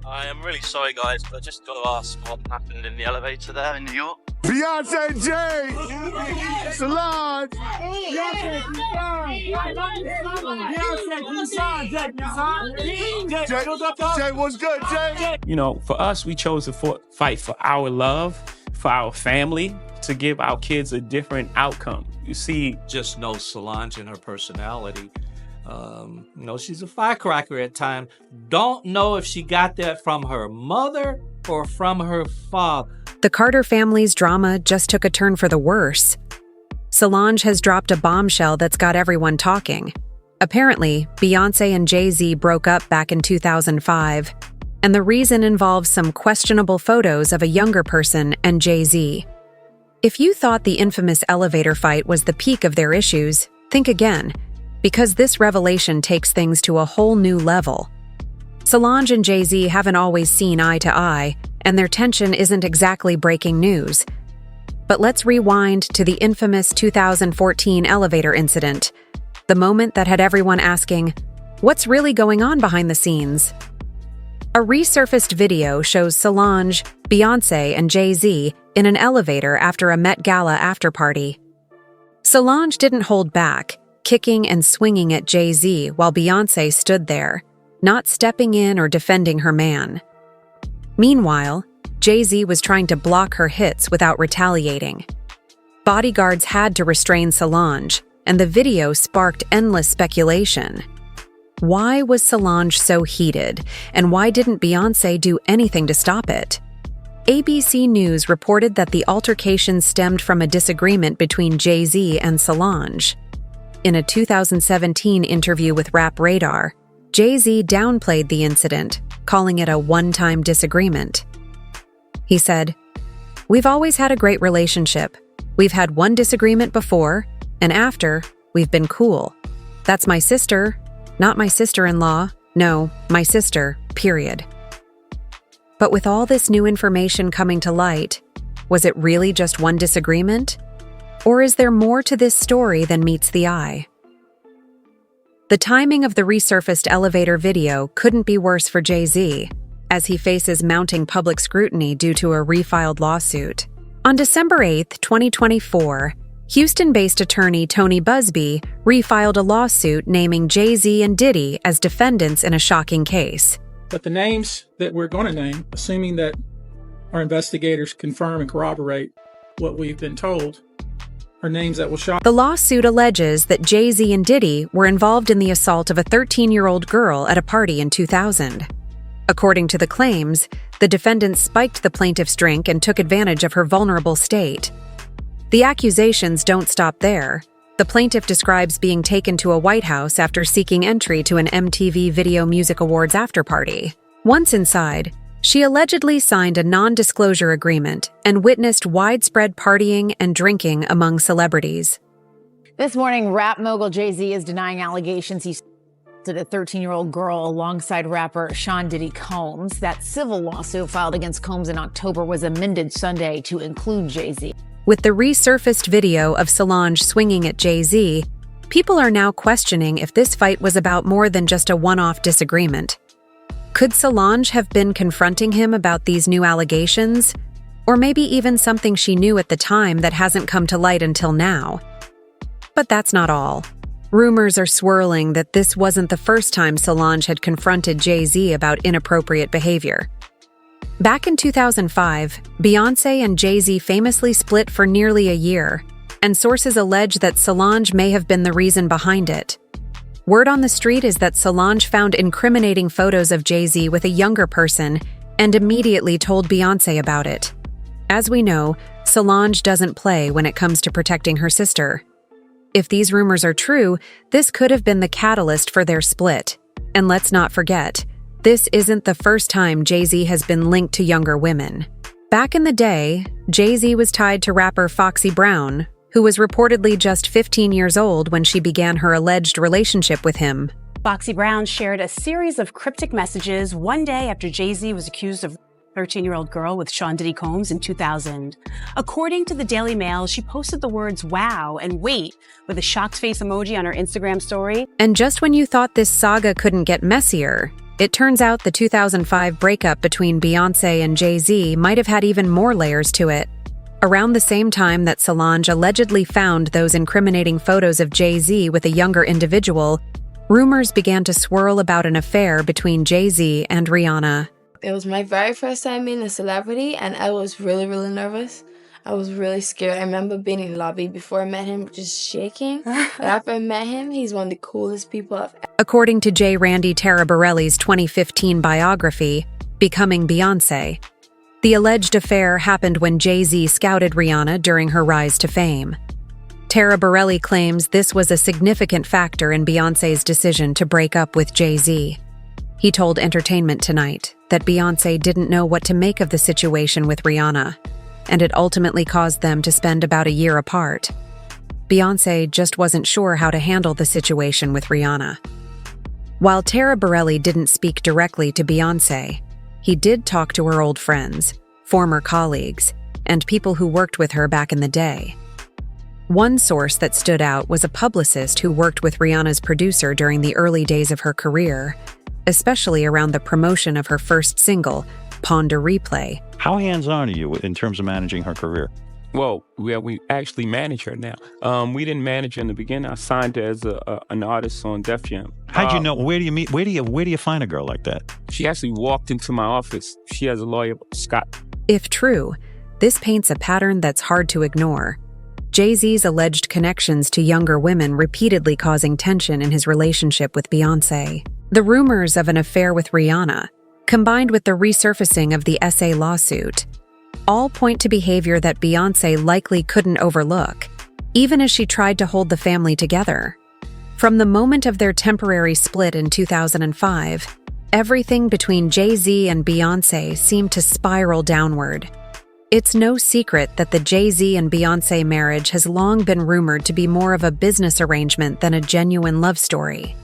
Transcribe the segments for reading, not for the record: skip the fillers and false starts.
I am really sorry, guys, but I just got to ask what happened in the elevator there in New York. Beyonce and Jay, Solange. Jay, what's good, Jay? You know, for us, we chose to fight for our love, for our family, to give our kids a different outcome. You see, just know Solange and her personality. She's a firecracker at times. Don't know if she got that from her mother or from her father. The Carter family's drama just took a turn for the worse. Solange has dropped a bombshell that's got everyone talking. Apparently, Beyonce and Jay-Z broke up back in 2005, and the reason involves some questionable photos of a younger person and JayZ. If you thought the infamous elevator fight was the peak of their issues, think again, because this revelation takes things to a whole new level. Solange and Jay-Z haven't always seen eye to eye, and their tension isn't exactly breaking news. But let's rewind to the infamous 2014 elevator incident, the moment that had everyone asking, what's really going on behind the scenes? A resurfaced video shows Solange, Beyonce, and Jay-Z in an elevator after a Met Gala after-party. Solange didn't hold back, kicking and swinging at Jay-Z while Beyonce stood there, not stepping in or defending her man. Meanwhile, Jay-Z was trying to block her hits without retaliating. Bodyguards had to restrain Solange, and the video sparked endless speculation. Why was Solange so heated, and why didn't Beyonce do anything to stop it? ABC News reported that the altercation stemmed from a disagreement between Jay-Z and Solange. In a 2017 interview with Rap Radar, Jay-Z downplayed the incident, calling it a one-time disagreement. He said, "We've always had a great relationship. We've had one disagreement before, and after, we've been cool. That's my sister, not my sister-in-law. No, my sister, period." But with all this new information coming to light, was it really just one disagreement? Or is there more to this story than meets the eye? The timing of the resurfaced elevator video couldn't be worse for Jay-Z, as he faces mounting public scrutiny due to a refiled lawsuit. On December 8, 2024, Houston-based attorney Tony Busby refiled a lawsuit naming Jay-Z and Diddy as defendants in a shocking case. But the names that we're going to name, assuming that our investigators confirm and corroborate what we've been told, are names that will shock. The lawsuit alleges that Jay-Z and Diddy were involved in the assault of a 13-year-old girl at a party in 2000. According to the claims, the defendants spiked the plaintiff's drink and took advantage of her vulnerable state. The accusations don't stop there. The plaintiff describes being taken to a White House after seeking entry to an MTV Video Music Awards after-party. Once inside, she allegedly signed a non-disclosure agreement and witnessed widespread partying and drinking among celebrities. This morning, rap mogul JayZ is denying allegations he assaulted a 13-year-old girl alongside rapper Sean Diddy Combs. That civil lawsuit filed against Combs in October was amended Sunday to include JayZ. With the resurfaced video of Solange swinging at Jay-Z, people are now questioning if this fight was about more than just a one-off disagreement. Could Solange have been confronting him about these new allegations? Or maybe even something she knew at the time that hasn't come to light until now? But that's not all. Rumors are swirling that this wasn't the first time Solange had confronted Jay-Z about inappropriate behavior. Back in 2005, Beyonce and Jay-Z famously split for nearly a year, and sources allege that Solange may have been the reason behind it. Word on the street is that Solange found incriminating photos of Jay-Z with a younger person and immediately told Beyonce about it. As we know, Solange doesn't play when it comes to protecting her sister. If these rumors are true, this could have been the catalyst for their split. And let's not forget, this isn't the first time Jay-Z has been linked to younger women. Back in the day, Jay-Z was tied to rapper Foxy Brown, who was reportedly just 15 years old when she began her alleged relationship with him. Foxy Brown shared a series of cryptic messages one day after Jay-Z was accused of a 13-year-old girl with Sean Diddy Combs in 2000. According to the Daily Mail, she posted the words "wow" and "wait" with a shocked face emoji on her Instagram story. And just when you thought this saga couldn't get messier, It turns out the 2005 breakup between Beyonce and Jay-Z might have had even more layers to it. Around the same time that Solange allegedly found those incriminating photos of Jay-Z with a younger individual, rumors began to swirl about an affair between Jay-Z and Rihanna. It was my very first time meeting a celebrity, and I was really, really nervous. I was really scared. I remember being in the lobby before I met him, just shaking. But after I met him, he's one of the coolest people I've ever. According to J. Randy Taraborelli's 2015 biography, Becoming Beyonce, the alleged affair happened when Jay-Z scouted Rihanna during her rise to fame. Taraborelli claims this was a significant factor in Beyonce's decision to break up with Jay-Z. He told Entertainment Tonight that Beyonce didn't know what to make of the situation with Rihanna, and it ultimately caused them to spend about a year apart. Beyonce just wasn't sure how to handle the situation with Rihanna. While Taraborelli didn't speak directly to Beyonce, he did talk to her old friends, former colleagues, and people who worked with her back in the day. One source that stood out was a publicist who worked with Rihanna's producer during the early days of her career, especially around the promotion of her first single, Ponder Replay. How hands-on are you in terms of managing her career? Well, we actually manage her now. We didn't manage her in the beginning. I signed her as an artist on Def Jam. How'd you know? Where do you meet? Where do you find a girl like that? She actually walked into my office. She has a lawyer, Scott. If true, this paints a pattern that's hard to ignore. Jay-Z's alleged connections to younger women repeatedly causing tension in his relationship with Beyonce. The rumors of an affair with Rihanna, combined with the resurfacing of the SA lawsuit, all point to behavior that Beyonce likely couldn't overlook, even as she tried to hold the family together. From the moment of their temporary split in 2005, everything between Jay-Z and Beyonce seemed to spiral downward. It's no secret that the Jay-Z and Beyonce marriage has long been rumored to be more of a business arrangement than a genuine love story.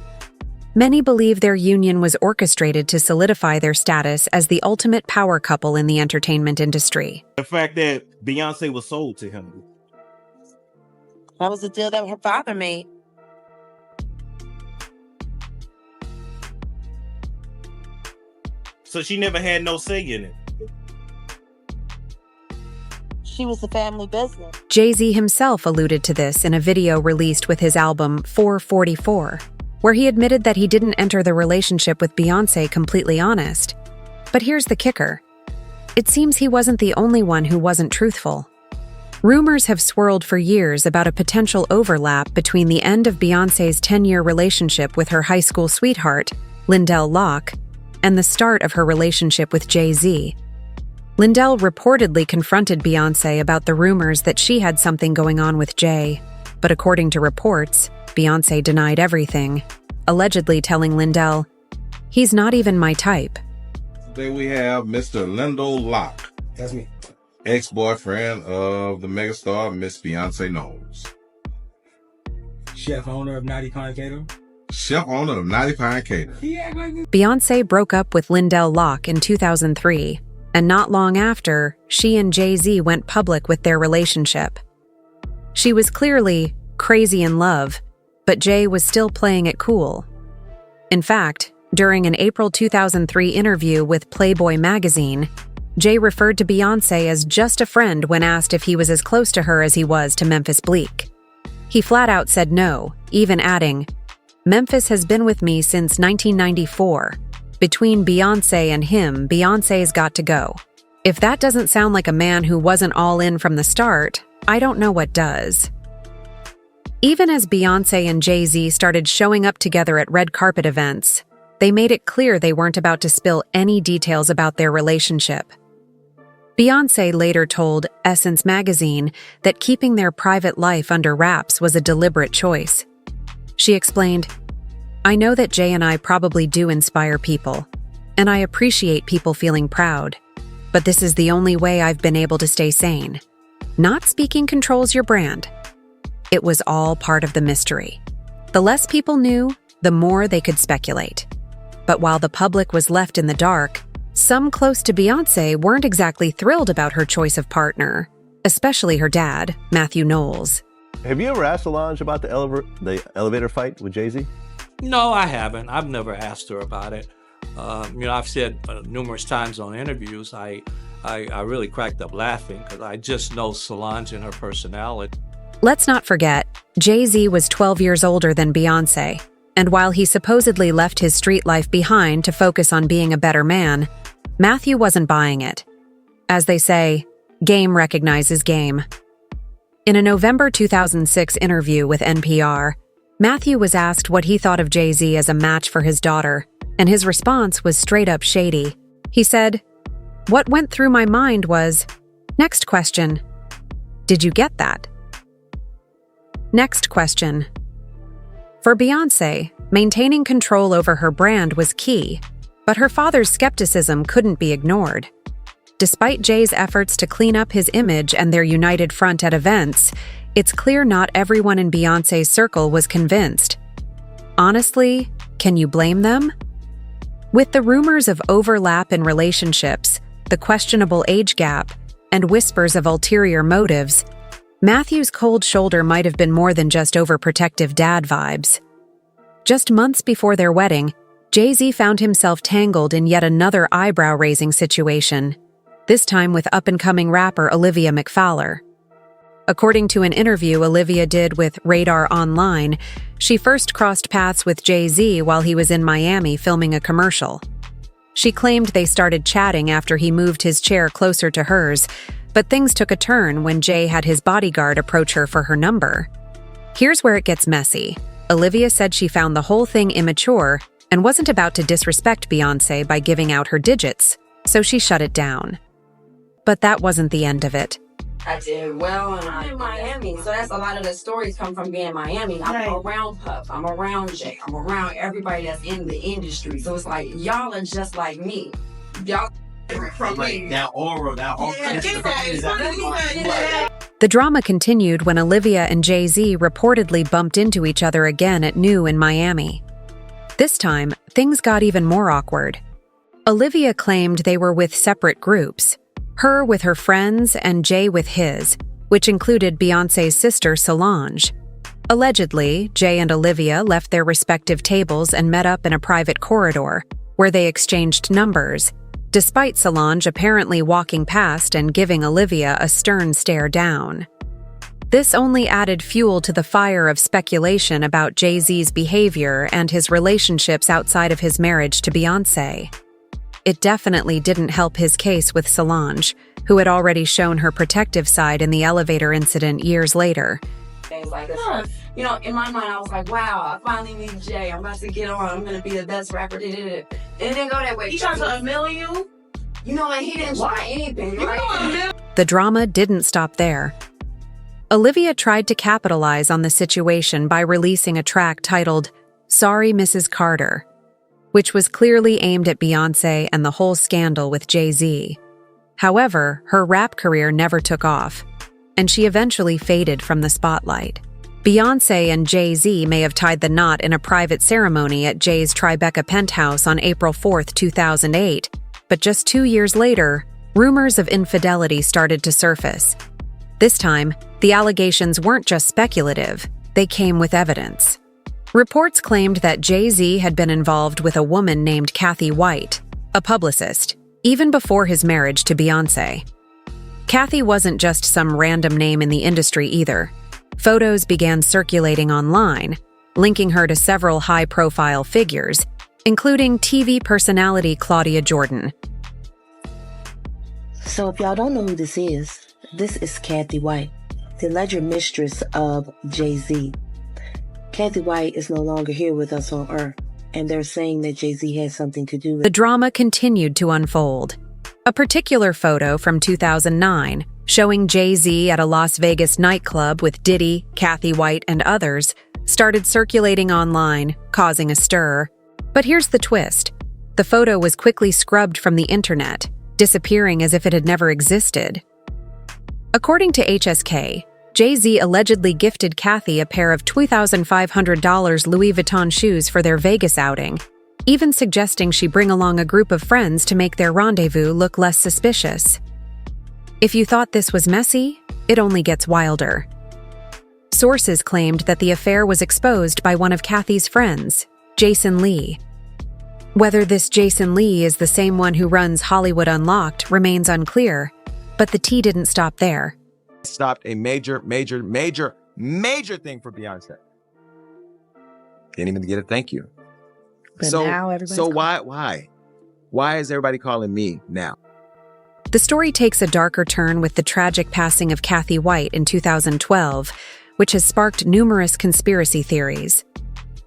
Many believe their union was orchestrated to solidify their status as the ultimate power couple in the entertainment industry. The fact that Beyonce was sold to him. That was the deal that her father made. So she never had no say in it. She was the family business. Jay-Z himself alluded to this in a video released with his album 444, where he admitted that he didn't enter the relationship with Beyonce completely honest. But here's the kicker. It seems he wasn't the only one who wasn't truthful. Rumors have swirled for years about a potential overlap between the end of Beyonce's 10-year relationship with her high school sweetheart, Lindell Locke, and the start of her relationship with Jay-Z. Lindell reportedly confronted Beyonce about the rumors that she had something going on with Jay, but according to reports, Beyonce denied everything, allegedly telling Lindell, "He's not even my type." Today we have Mr. Lindell Locke. That's me. Ex-boyfriend of the megastar Miss Beyonce Knowles. Chef owner of Naughty Pine Catering. Chef owner of Naughty Pine Catering. Beyonce broke up with Lindell Locke in 2003, and not long after, she and Jay-Z went public with their relationship. She was clearly crazy in love, but Jay was still playing it cool. In fact, during an April 2003 interview with Playboy magazine, Jay referred to Beyonce as just a friend when asked if he was as close to her as he was to Memphis Bleek. He flat out said no, even adding, "Memphis has been with me since 1994. Between Beyonce and him, Beyonce's got to go." If that doesn't sound like a man who wasn't all in from the start, I don't know what does. Even as Beyonce and Jay-Z started showing up together at red carpet events, they made it clear they weren't about to spill any details about their relationship. Beyonce later told Essence magazine that keeping their private life under wraps was a deliberate choice. She explained, "I know that Jay and I probably do inspire people, and I appreciate people feeling proud, but this is the only way I've been able to stay sane. Not speaking controls your brand." It was all part of the mystery. The less people knew, the more they could speculate. But while the public was left in the dark, some close to Beyonce weren't exactly thrilled about her choice of partner, especially her dad, Matthew Knowles. Have you ever asked Solange about the elevator fight with Jay-Z? No, I haven't. I've never asked her about it. I've said numerous times on interviews, I really cracked up laughing because I just know Solange and her personality. Let's not forget, JayZ was 12 years older than Beyonce, and while he supposedly left his street life behind to focus on being a better man, Matthew wasn't buying it. As they say, game recognizes game. In a November 2006 interview with NPR, Matthew was asked what he thought of JayZ as a match for his daughter, and his response was straight up shady. He said, "What went through my mind was, next question, did you get that? Next question." For Beyonce, maintaining control over her brand was key, but her father's skepticism couldn't be ignored. Despite Jay's efforts to clean up his image and their united front at events, it's clear not everyone in Beyonce's circle was convinced. Honestly, can you blame them? With the rumors of overlap in relationships, the questionable age gap, and whispers of ulterior motives, Matthew's cold shoulder might have been more than just overprotective dad vibes. Just months before their wedding, JayZ found himself tangled in yet another eyebrow-raising situation, this time with up-and-coming rapper Olivia McFowler. According to an interview Olivia did with Radar Online, she first crossed paths with JayZ while he was in Miami filming a commercial. She claimed they started chatting after he moved his chair closer to hers, but things took a turn when Jay had his bodyguard approach her for her number. Here's where it gets messy. Olivia said she found the whole thing immature and wasn't about to disrespect Beyonce by giving out her digits, so she shut it down. But that wasn't the end of it. I did well, and I'm in Miami, so that's a lot of the stories come from being in Miami. I'm around Puff, I'm around Jay, I'm around everybody that's in the industry. So it's like, y'all are just like me. Y'all from me. That aura, The drama continued when Olivia and JayZ reportedly bumped into each other again at New in Miami. This time, things got even more awkward. Olivia claimed they were with separate groups, her with her friends and Jay with his, which included Beyonce's sister Solange. Allegedly, Jay and Olivia left their respective tables and met up in a private corridor, where they exchanged numbers, despite Solange apparently walking past and giving Olivia a stern stare down. This only added fuel to the fire of speculation about JayZ's behavior and his relationships outside of his marriage to Beyonce. It definitely didn't help his case with Solange, who had already shown her protective side in the elevator incident years later. Things like this. You know, in my mind, I was like, wow, I finally meet Jay. I'm about to get on. I'm going to be the best rapper. It didn't go that way. He tried to humiliate you? You know, like, he didn't try anything. Right? The drama didn't stop there. Olivia tried to capitalize on the situation by releasing a track titled Sorry Mrs. Carter, which was clearly aimed at Beyonce and the whole scandal with JayZ. However, her rap career never took off, and she eventually faded from the spotlight. Beyonce and JayZ may have tied the knot in a private ceremony at Jay's Tribeca penthouse on April 4, 2008, but just 2 years later, rumors of infidelity started to surface. This time, the allegations weren't just speculative, they came with evidence. Reports claimed that JayZ had been involved with a woman named Cathy White, a publicist, even before his marriage to Beyonce. Cathy wasn't just some random name in the industry either. Photos began circulating online, linking her to several high-profile figures, including TV personality Claudia Jordan. So if y'all don't know who this is Cathy White, the alleged mistress of JayZ. Cathy White is no longer here with us on Earth, and they're saying that JayZ has something to do with it. The drama continued to unfold. A particular photo from 2009, showing JayZ at a Las Vegas nightclub with Diddy, Cathy White, and others, started circulating online, causing a stir. But here's the twist. The photo was quickly scrubbed from the internet, disappearing as if it had never existed. According to HSK, JayZ allegedly gifted Cathy a pair of $2,500 Louis Vuitton shoes for their Vegas outing, even suggesting she bring along a group of friends to make their rendezvous look less suspicious. If you thought this was messy, it only gets wilder. Sources claimed that the affair was exposed by one of Cathy's friends, Jason Lee. Whether this Jason Lee is the same one who runs Hollywood Unlocked remains unclear, but the tea didn't stop there. Stopped a major thing for Beyonce. Can't even get a thank you. But now everybody's so why is everybody calling me now? The story takes a darker turn with the tragic passing of Cathy White in 2012, which has sparked numerous conspiracy theories.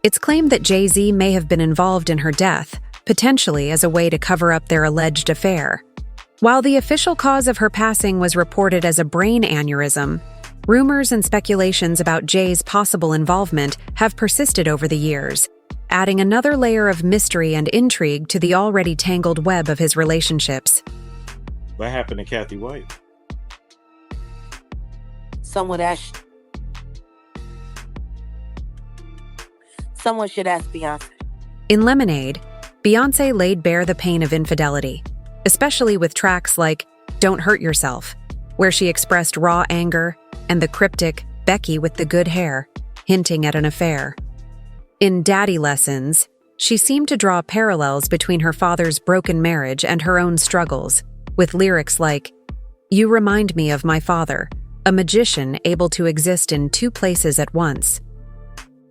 It's claimed that JayZ may have been involved in her death, potentially as a way to cover up their alleged affair. While the official cause of her passing was reported as a brain aneurysm, rumors and speculations about Jay's possible involvement have persisted over the years, adding another layer of mystery and intrigue to the already tangled web of his relationships. What happened to Cathy White? Someone should ask Beyonce. In Lemonade, Beyonce laid bare the pain of infidelity, especially with tracks like Don't Hurt Yourself, where she expressed raw anger, and the cryptic Becky with the good hair, hinting at an affair. In Daddy Lessons, she seemed to draw parallels between her father's broken marriage and her own struggles, with lyrics like, "You remind me of my father, a magician able to exist in two places at once."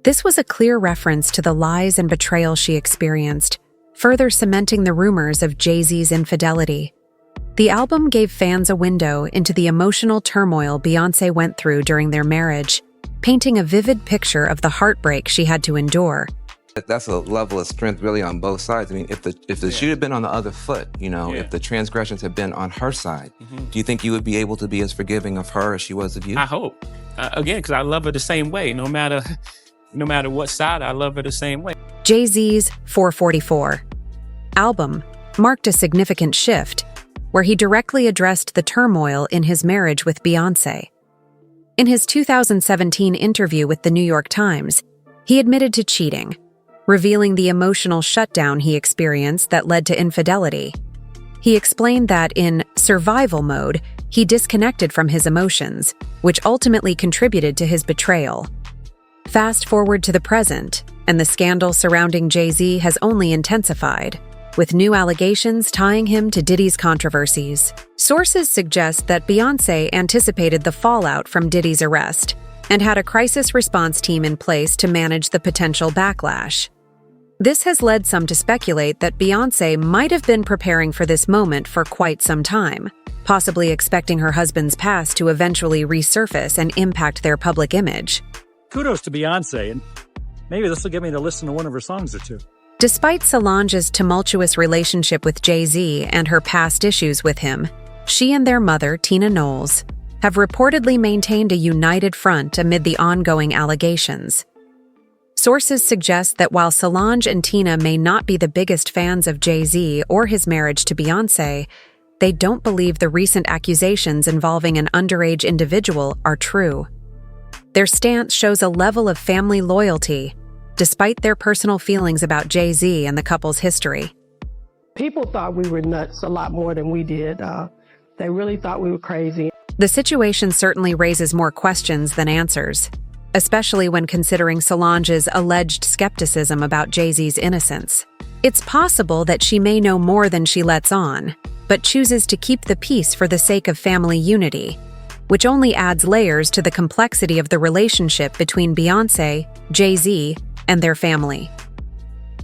This was a clear reference to the lies and betrayal she experienced, further cementing the rumors of Jay-Z's infidelity. The album gave fans a window into the emotional turmoil Beyonce went through during their marriage, painting a vivid picture of the heartbreak she had to endure. That's a level of strength really on both sides. I mean, if the shoe had been on the other foot, if the transgressions had been on her side, do you think you would be able to be as forgiving of her as she was of you? I hope. Again, because I love her the same way. No matter what side, I love her the same way. JayZ's 444 album marked a significant shift, where he directly addressed the turmoil in his marriage with Beyonce. In his 2017 interview with the New York Times, he admitted to cheating, revealing the emotional shutdown he experienced that led to infidelity. He explained that in survival mode, he disconnected from his emotions, which ultimately contributed to his betrayal. Fast forward to the present, and the scandal surrounding JayZ has only intensified, with new allegations tying him to Diddy's controversies. Sources suggest that Beyonce anticipated the fallout from Diddy's arrest and had a crisis response team in place to manage the potential backlash. This has led some to speculate that Beyonce might have been preparing for this moment for quite some time, possibly expecting her husband's past to eventually resurface and impact their public image. Kudos to Beyonce, and maybe this will get me to listen to one of her songs or two. Despite Solange's tumultuous relationship with JayZ and her past issues with him, she and their mother, Tina Knowles, have reportedly maintained a united front amid the ongoing allegations. Sources suggest that while Solange and Tina may not be the biggest fans of JayZ or his marriage to Beyonce, they don't believe the recent accusations involving an underage individual are true. Their stance shows a level of family loyalty, despite their personal feelings about JayZ and the couple's history. People thought we were nuts a lot more than we did. They really thought we were crazy. The situation certainly raises more questions than answers, especially when considering Solange's alleged skepticism about JayZ's innocence. It's possible that she may know more than she lets on, but chooses to keep the peace for the sake of family unity, which only adds layers to the complexity of the relationship between Beyonce, JayZ, and their family.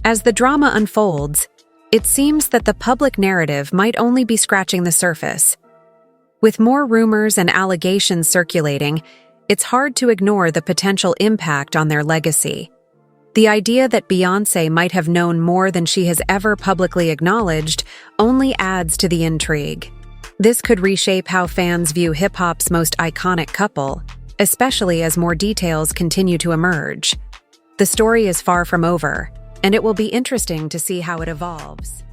As the drama unfolds, it seems that the public narrative might only be scratching the surface. With more rumors and allegations circulating, it's hard to ignore the potential impact on their legacy. The idea that Beyonce might have known more than she has ever publicly acknowledged only adds to the intrigue. This could reshape how fans view hip-hop's most iconic couple, especially as more details continue to emerge. The story is far from over, and it will be interesting to see how it evolves.